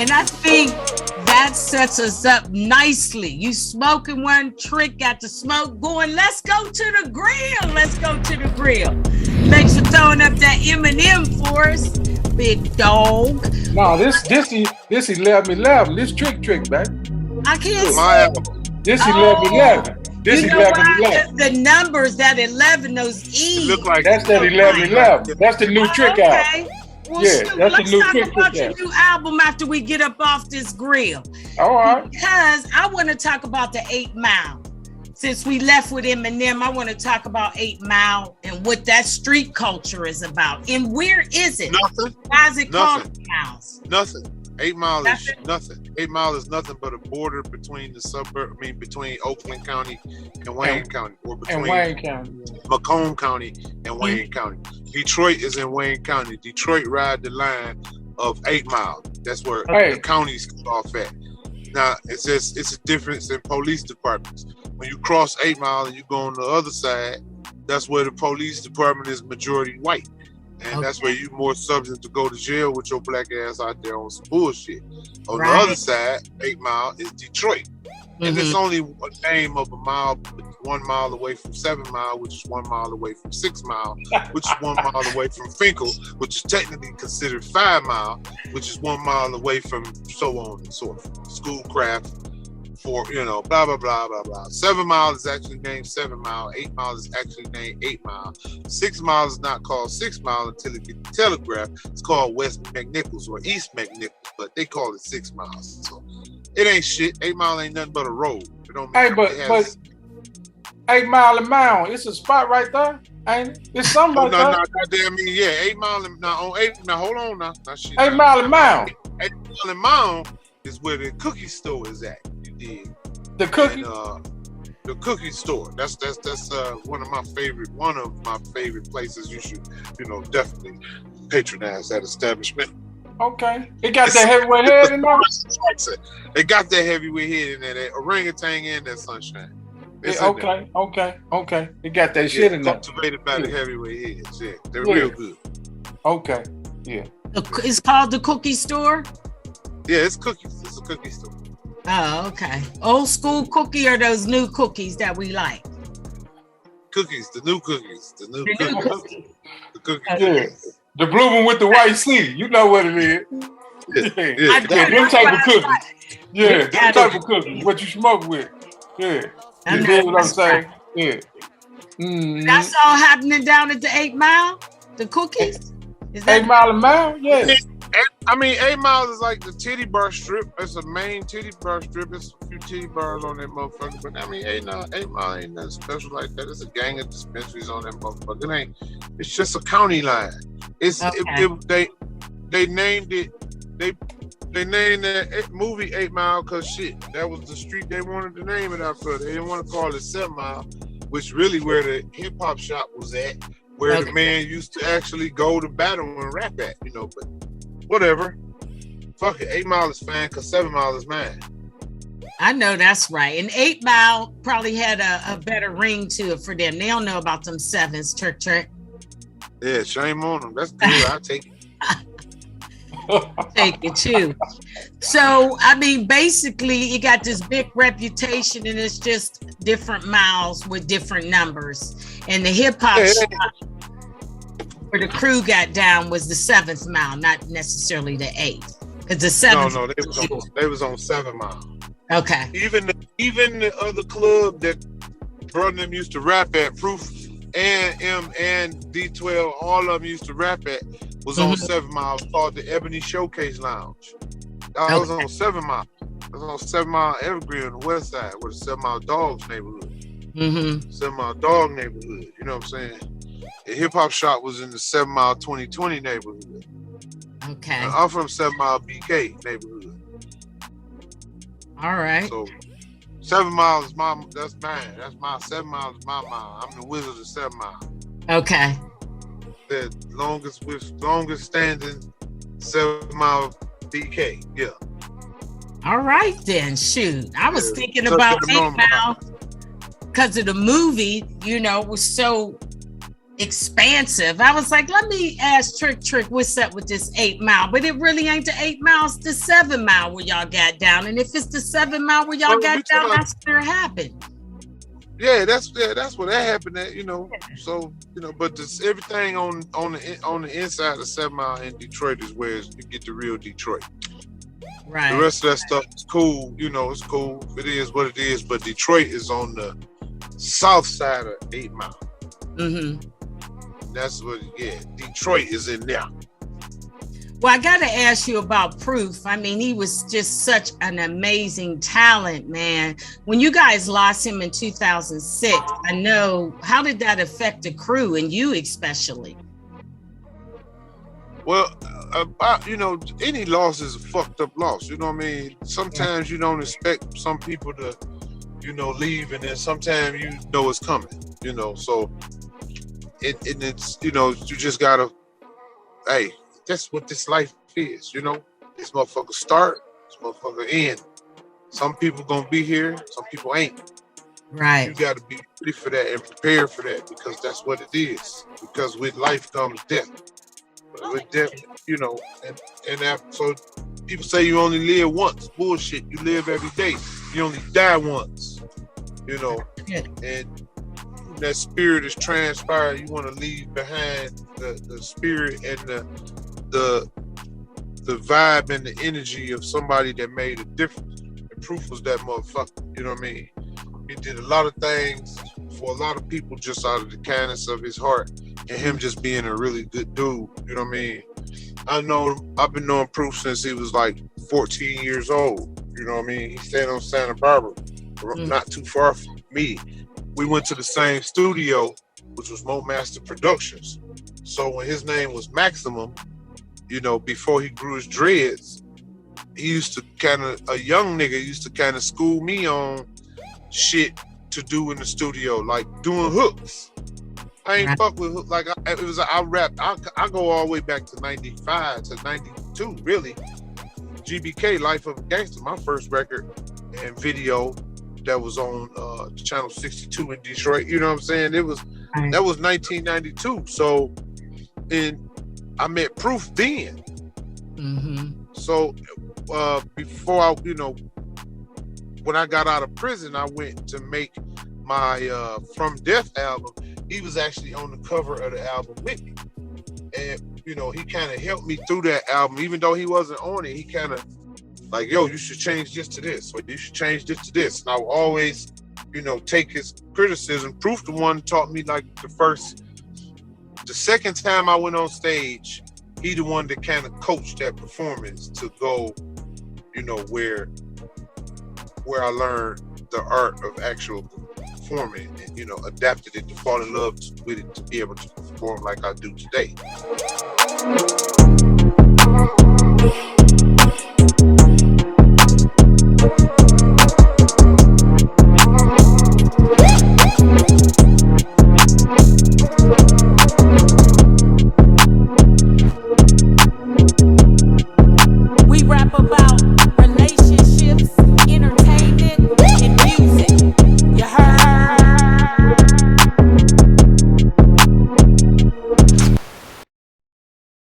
And I think that sets us up nicely. You smoking one trick, got the smoke going. Let's go to the grill. Let's go to the grill. Thanks for throwing up that M&M for us, big dog. No, this 11-11. This trick, baby. I can't see. This 11-11. This 11-11. The numbers, that 11, those E's. Look like that's that 11-11. That's the new trick album. Well, yeah, that's the new trick. Let's talk about your new album after we get up off this grill. All right. Because I want to talk about the 8 Mile. Since we left with Eminem, I want to talk about 8 Mile and what that street culture is about. And where is it? Nothing. Why is it called miles? Nothing. 8 Mile is nothing. 8 Mile is nothing but a border between the suburb. I mean, between Oakland County and Wayne County, or between Macomb County and Wayne County. Detroit is in Wayne County. Detroit ride the line of 8 Mile. That's where the counties cut off at. Now, it's a difference in police departments. When you cross 8 Mile and you go on the other side, that's where the police department is majority white. And that's where you're more subject to go to jail with your black ass out there on some bullshit. On the other side, 8 Mile is Detroit. And it's only a name of a mile, 1 mile away from 7 Mile, which is 1 mile away from 6 Mile, which is 1 mile away from Finkel, which is technically considered 5 Mile, which is 1 mile away from so on and so forth. Schoolcraft, for, blah, blah, blah, blah, blah. 7 Mile is actually named 7 Mile. 8 Mile is actually named 8 Mile. 6 Mile is not called 6 Mile until it gets telegraphed. It's called West McNichols or East McNichols, but they call it 6 Miles. So it ain't shit. 8 Mile ain't nothing but a road. It don't mean but 8 Mile and Mound, it's a spot right there. Ain't it? It's something like that. No, goddamn me, yeah. 8 Mile and now on 8. Now hold on now. Shit, 8 Mile and Mound. 8 Mile and Mound is where the cookie store is at. The cookie? And, the cookie store. That's one of my favorite places. You should, definitely patronize that establishment. Okay. It got that heavyweight head in there? It got that heavyweight head in there, that orangutan and that sunshine. Okay. It got that shit in there. Cultivated by the heavyweight heads. Yeah, they're real good. Okay. Yeah. It's called the Cookie Store? Yeah, it's cookies. It's a cookie store. Oh, okay. Old school cookie or those new cookies that we like? Cookies, the new cookies. The cookies. Yeah. The blue one with the white C. You know what it is. Yeah. Them type of cookies. Yeah, them type of cookies. What you smoke with. Yeah. You know what I'm saying? Yeah. Mm-hmm. That's all happening down at the 8 Mile? The cookies? Is that 8 Mile and Mile? Yeah. I mean, 8 Mile is like the titty bar strip. It's a main titty bar strip. It's a few titty bars on that motherfucker. But I mean, 8 Mile ain't nothing special like that. It's a gang of dispensaries on that motherfucker. It's just a county line. It's they named it. They named that movie 8 Mile because shit, that was the street they wanted to name it after. They didn't want to call it 7 Mile, which really where the hip hop shop was at, where the man used to actually go to battle and rap at, but whatever. Fuck it. 8 Mile is fine because 7 Mile is mine. I know that's right. And 8 Mile probably had a better ring to it for them. They don't know about them 7s, trick. Yeah, shame on them. That's good. I'll take it. Take it too. So, I mean, basically, you got this big reputation and it's just different miles with different numbers. And the hip hop shop where the crew got down was the 7th Mile, not necessarily the 8th. Because the 7th. No, they was on 7 Mile. Okay. Even the other club that brother them used to rap at, Proof and M and D12, all of them used to rap at, was on 7 Mile, called the Ebony Showcase Lounge. I was on 7 Mile. I was on 7 Mile Evergreen on the west side, where the 7 Mile Dogs neighborhood. 7 Mile Dog neighborhood. You know what I'm saying? The hip hop shop was in the 7 Mile 2020 neighborhood. Okay. I'm from 7 Mile BK neighborhood. All right. So 7 Mile is that's mine. That's my 7 Mile is my mile. I'm the wizard of 7 Mile. Okay. The longest standing 7 Mile BK. Yeah. All right then. Shoot. I was thinking about 8 Mile because of the movie, it expansive. I was like, let me ask Trick what's up with this 8 Mile, but it really ain't the 8 Miles, the 7 Mile where y'all got down. And if it's the 7 Mile where y'all got down, that's where it happened. Yeah, that's where that happened at, you know. So, you know, but this, everything on the inside of 7 Mile in Detroit is where you get the real Detroit. Right. The rest of that stuff is cool, you know, it's cool. It is what it is, but Detroit is on the south side of 8 Mile. Mm-hmm. That's what, Detroit is in there. Well, I got to ask you about Proof. I mean, he was just such an amazing talent, man. When you guys lost him in 2006, I know, how did that affect the crew and you especially? Well, you know, any loss is a fucked up loss. You know what I mean? Sometimes you don't expect some people to, you know, leave, and then sometimes you know it's coming. You know, so it's, you know, you just gotta, hey, that's what this life is. You know, this motherfucker start, this motherfucker end. Some people gonna be here, some people ain't. Right. You gotta be ready for that and prepared for that, because that's what it is. Because with life comes death. With death, you know, and that, so people say you only live once. Bullshit. You live every day. You only die once. You know, and that spirit is transpired. You want to leave behind the spirit and the vibe and the energy of somebody that made a difference. And Proof was that motherfucker. You know what I mean? He did a lot of things for a lot of people just out of the kindness of his heart, and him just being a really good dude. You know what I mean? I've been knowing Proof since he was like 14 years old. You know what I mean? He stayed on Santa Barbara, not too far from me. We went to the same studio, which was Mo Master Productions. So when his name was Maximum, you know, before he grew his dreads, he used to a young nigga used to kind of school me on shit to do in the studio, like doing hooks. I ain't fuck with hook, like I rap. I go all the way back to 95 to 92, really. GBK, Life of a Gangster, my first record and video that was on channel 62 in Detroit. You know what I'm saying? That was 1992. So, and I met Proof then. Mm-hmm. So before I, you know, when I got out of prison, I went to make my From Death album. He was actually on the cover of the album with me. And, you know, he kind of helped me through that album. Even though he wasn't on it, he kind of like, yo, you should change this to this, or you should change this to this. And I would always, you know, take his criticism. Proof the one taught me, like, the second time I went on stage, he the one that kind of coached that performance to go, you know, where I learned the art of actual performing and, you know, adapted it to fall in love with it to be able to perform like I do today. We rap about